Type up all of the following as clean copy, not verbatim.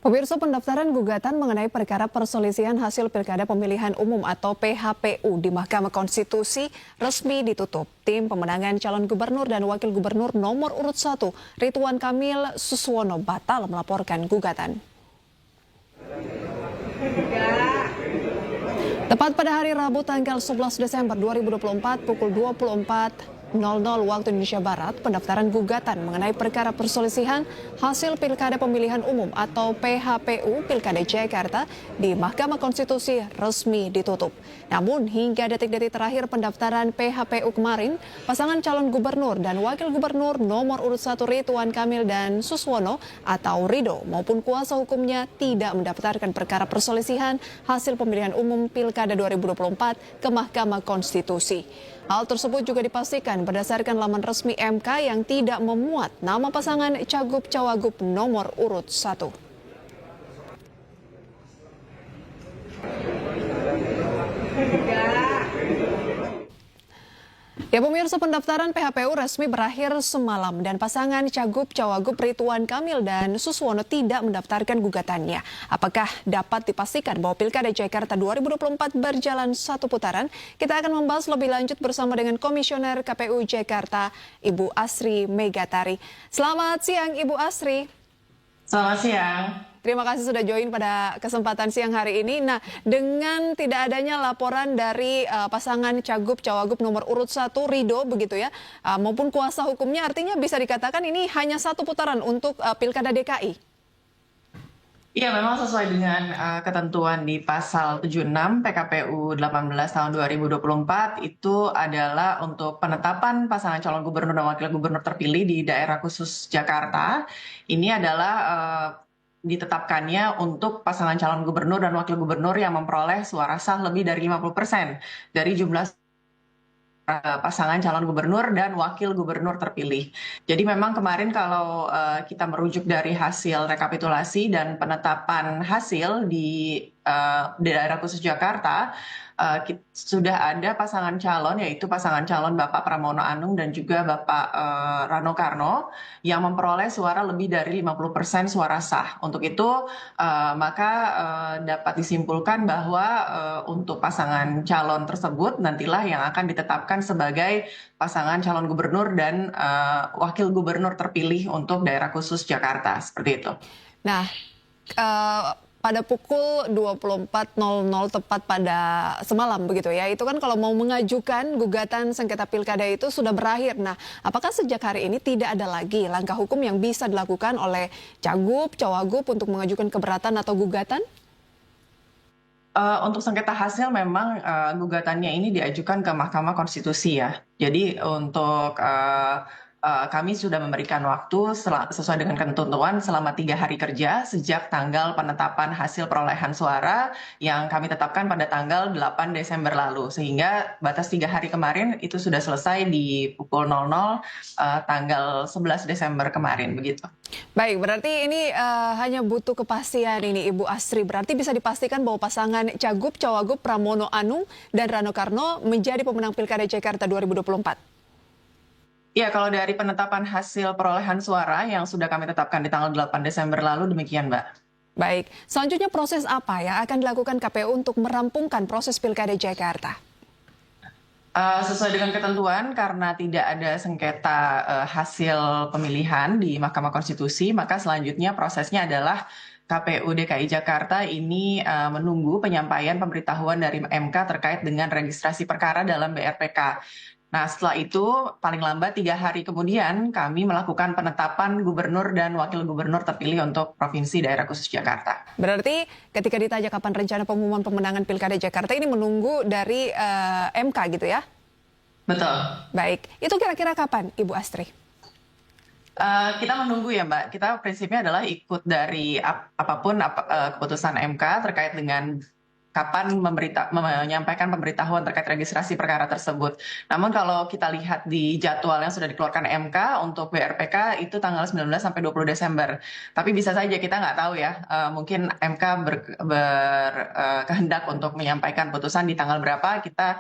Pemirsa, pendaftaran gugatan mengenai perkara perselisihan hasil Pilkada Pemilihan Umum atau PHPU di Mahkamah Konstitusi resmi ditutup. Tim pemenangan calon gubernur dan wakil gubernur nomor urut 1, Ridwan Kamil Suswono, batal melaporkan gugatan. Tepat pada hari Rabu tanggal 11 Desember 2024 pukul 24.00 waktu Indonesia Barat, pendaftaran gugatan mengenai perkara perselisihan hasil Pilkada Pemilihan Umum atau PHPU Pilkada Jakarta di Mahkamah Konstitusi resmi ditutup. Namun hingga detik-detik terakhir pendaftaran PHPU kemarin, pasangan calon gubernur dan wakil gubernur nomor urut 1 Ridwan Kamil dan Suswono atau Rido maupun kuasa hukumnya tidak mendaftarkan perkara perselisihan hasil pemilihan umum Pilkada 2024 ke Mahkamah Konstitusi. Hal tersebut juga dipastikan berdasarkan laman resmi MK yang tidak memuat nama pasangan Cagup-Cawagup nomor urut 1. Ya pemirsa, pendaftaran PHPU resmi berakhir semalam dan pasangan Cagup-Cawagup Ridwan Kamil dan Suswono tidak mendaftarkan gugatannya. Apakah dapat dipastikan bahwa Pilkada Jakarta 2024 berjalan satu putaran? Kita akan membahas lebih lanjut bersama dengan Komisioner KPU Jakarta, Ibu Asri Megatari. Selamat siang Ibu Asri. Selamat siang. Terima kasih sudah join pada kesempatan siang hari ini. Nah, dengan tidak adanya laporan dari pasangan Cagup-Cawagup nomor urut 1 Rido begitu ya, maupun kuasa hukumnya, artinya bisa dikatakan ini hanya satu putaran untuk Pilkada DKI. Iya, memang sesuai dengan ketentuan di pasal 76 PKPU 18 tahun 2024 itu adalah untuk penetapan pasangan calon gubernur dan wakil gubernur terpilih di daerah khusus Jakarta. Ini adalah ditetapkannya untuk pasangan calon gubernur dan wakil gubernur yang memperoleh suara sah lebih dari 50% dari jumlah pasangan calon gubernur dan wakil gubernur terpilih. Jadi memang kemarin kalau kita merujuk dari hasil rekapitulasi dan penetapan hasil di daerah khusus Jakarta, sudah ada pasangan calon, yaitu pasangan calon Bapak Pramono Anung dan juga Bapak Rano Karno yang memperoleh suara lebih dari 50% suara sah. Untuk itu maka dapat disimpulkan bahwa untuk pasangan calon tersebut nantilah yang akan ditetapkan sebagai pasangan calon gubernur dan wakil gubernur terpilih untuk daerah khusus Jakarta, seperti itu. Nah, pada pukul 24.00 tepat pada semalam begitu ya, itu kan kalau mau mengajukan gugatan sengketa pilkada itu sudah berakhir. Nah, apakah sejak hari ini tidak ada lagi langkah hukum yang bisa dilakukan oleh Cagup, Cawagup untuk mengajukan keberatan atau gugatan? Untuk sengketa hasil memang gugatannya ini diajukan ke Mahkamah Konstitusi ya. Jadi untuk kami sudah memberikan waktu sesuai dengan ketentuan selama 3 hari kerja sejak tanggal penetapan hasil perolehan suara yang kami tetapkan pada tanggal 8 Desember lalu. Sehingga batas 3 hari kemarin itu sudah selesai di pukul 00 tanggal 11 Desember kemarin begitu. Baik, berarti ini hanya butuh kepastian ini Ibu Asri. Berarti bisa dipastikan bahwa pasangan Cagup, Cawagup, Pramono Anung dan Rano Karno menjadi pemenang Pilkada Jakarta 2024. Ya, kalau dari penetapan hasil perolehan suara yang sudah kami tetapkan di tanggal 8 Desember lalu, demikian, Mbak. Baik, selanjutnya proses apa yang akan dilakukan KPU untuk merampungkan proses Pilkada Jakarta? Sesuai dengan ketentuan, karena tidak ada sengketa hasil pemilihan di Mahkamah Konstitusi, maka selanjutnya prosesnya adalah KPU DKI Jakarta ini menunggu penyampaian pemberitahuan dari MK terkait dengan registrasi perkara dalam BRPK. Nah, setelah itu paling lambat 3 hari kemudian kami melakukan penetapan gubernur dan wakil gubernur terpilih untuk Provinsi Daerah Khusus Jakarta. Berarti ketika ditanya kapan rencana pengumuman pemenangan Pilkada Jakarta ini menunggu dari MK gitu ya? Betul. Baik, itu kira-kira kapan Ibu Asri? Kita menunggu ya Mbak, kita prinsipnya adalah ikut dari apapun keputusan MK terkait dengan kapan menyampaikan pemberitahuan terkait registrasi perkara tersebut. Namun kalau kita lihat di jadwal yang sudah dikeluarkan MK untuk BRPK itu tanggal 19 sampai 20 Desember. Tapi bisa saja kita nggak tahu ya, mungkin MK berkehendak untuk menyampaikan putusan di tanggal berapa, kita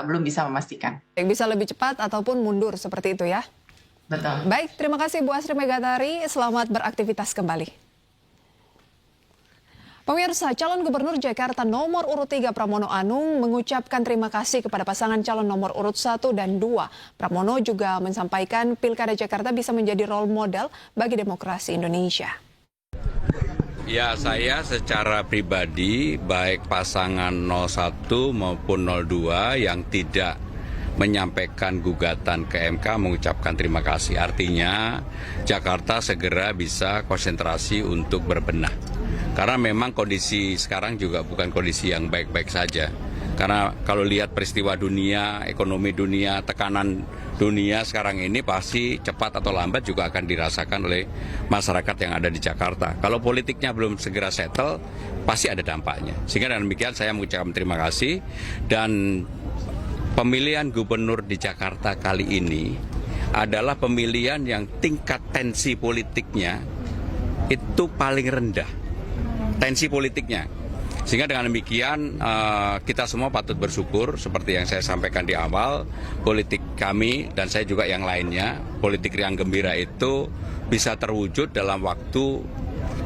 belum bisa memastikan. Bisa lebih cepat ataupun mundur seperti itu ya? Betul. Baik, terima kasih Bu Asri Megatari, selamat beraktivitas kembali. Pemirsa, calon gubernur Jakarta nomor urut 3 Pramono Anung mengucapkan terima kasih kepada pasangan calon nomor urut 1 dan 2. Pramono juga menyampaikan Pilkada Jakarta bisa menjadi role model bagi demokrasi Indonesia. Ya, saya secara pribadi baik pasangan 01 maupun 02 yang tidak menyampaikan gugatan ke MK mengucapkan terima kasih. Artinya Jakarta segera bisa konsentrasi untuk berbenah. Karena memang kondisi sekarang juga bukan kondisi yang baik-baik saja. Karena kalau lihat peristiwa dunia, ekonomi dunia, tekanan dunia sekarang ini pasti cepat atau lambat juga akan dirasakan oleh masyarakat yang ada di Jakarta. Kalau politiknya belum segera settle, pasti ada dampaknya. Sehingga dengan demikian saya mengucapkan terima kasih. Dan pemilihan gubernur di Jakarta kali ini adalah pemilihan yang tingkat tensi politiknya itu paling rendah. Tensi politiknya. Sehingga dengan demikian kita semua patut bersyukur seperti yang saya sampaikan di awal, politik kami dan saya juga yang lainnya, politik riang gembira itu bisa terwujud dalam waktu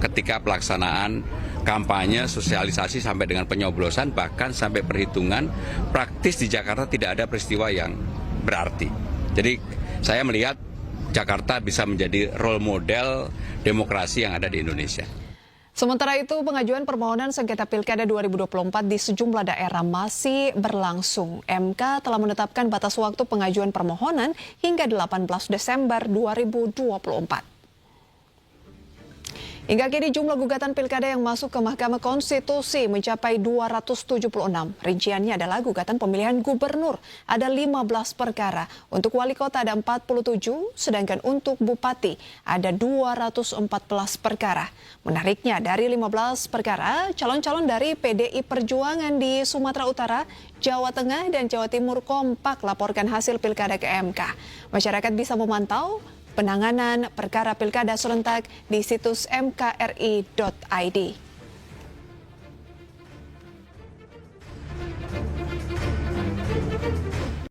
ketika pelaksanaan kampanye, sosialisasi sampai dengan penyoblosan, bahkan sampai perhitungan praktis di Jakarta tidak ada peristiwa yang berarti. Jadi saya melihat Jakarta bisa menjadi role model demokrasi yang ada di Indonesia. Sementara itu, pengajuan permohonan sengketa Pilkada 2024 di sejumlah daerah masih berlangsung. MK telah menetapkan batas waktu pengajuan permohonan hingga 18 Desember 2024. Hingga kini jumlah gugatan pilkada yang masuk ke Mahkamah Konstitusi mencapai 276. Rinciannya adalah gugatan pemilihan gubernur ada 15 perkara, untuk wali kota ada 47, sedangkan untuk bupati ada 214 perkara. Menariknya dari 15 perkara, calon-calon dari PDI Perjuangan di Sumatera Utara, Jawa Tengah, dan Jawa Timur kompak laporkan hasil pilkada ke MK. Masyarakat bisa memantau penanganan perkara pilkada serentak di situs mkri.id.